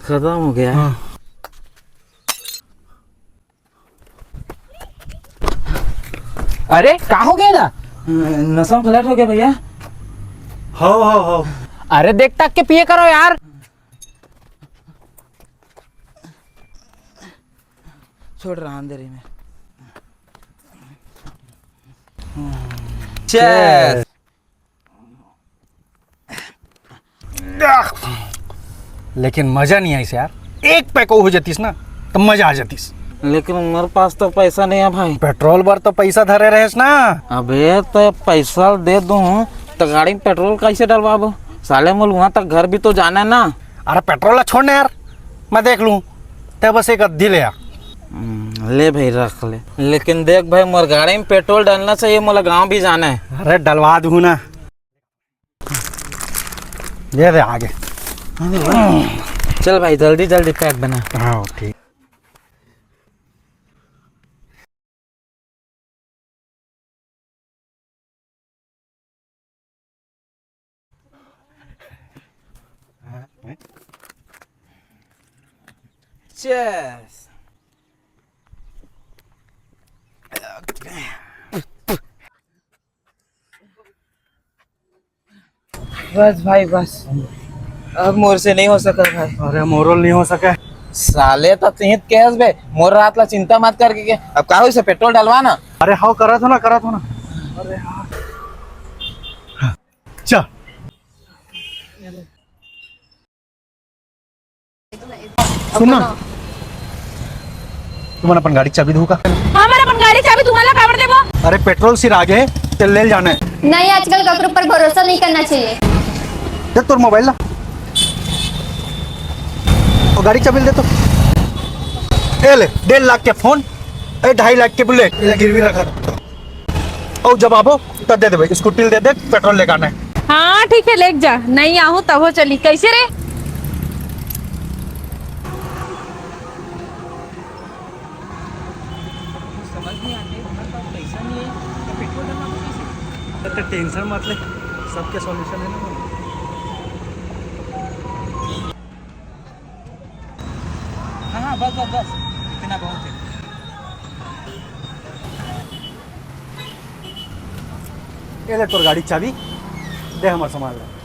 खत्म हो गया। हाँ। अरे कहाँ हो गया ना? नशा फ्लैट हो गया भैया। हो अरे देख तक के पिए करो यार। छोड़ रहा अंधेरी में। चेस। लेकिन मजा नहीं आई यार, एक पैक हो जातीस ना तो मजा आ जातीस। लेकिन मेरे पास तो पैसा नहीं है भाई। पेट्रोल पर तो पैसा धरे रहेस ना। अबे तो पैसा दे दूं तो गाड़ी में पेट्रोल कैसे डलवाबो? साले मोल वहां तक घर भी तो जाना है ना। अरे पेट्रोल छोड़ना यार, मैं देख लूं। ते बस एक अद्धी ले आ। ले भाई रख ले। लेकिन देख भाई मोर गाड़ी में पेट्रोल डालना चाहिए, मोला गांव भी जाना है। अरे डलवा दूं ना, ये दे आगे। चल भाई जल्दी जल्दी पैक बना। हाँ ठीक। चेस। बस भाई बस, अब मोर से नहीं हो सका भाई। अरे मोरल नहीं हो सके। साले तो तिहित केस बे, मोर रात ला चिंता मत करके के। अब का हो, इसे पेट्रोल डलवा ना। अरे हाँ करा था ना अरे हाँ चल। सुनना, तुम्हारा अपन गाड़ी चाबी दूंगा। हमारा अपन गाड़ी चाबी तुम्हाला कावर देबो? अरे पेट्रोल सिर आगे तेल ले जाना है। नहीं, आजकल कपड़ों पर भरोसा नहीं करना चाहिए। दे तोर मोबाइल ला और गाड़ी चाबी दे तो। ए ले 1.5 लाख के फोन, 2.5 लाख के बुलेट ये गिरवी रखा था। और जब आबो तब दे दे, स्कूटी दे दे, पेट्रोल लेकर आना है। हाँ ठीक है, लेके जा। नहीं आहू तब हो चली। कैसे रे? तो टेंशन मत ले, सबके सॉल्यूशन है ना। हाँ बस बस बस, इतना बहुत है। ये ले तोर गाड़ी चाबी, दे हमार सामान ले।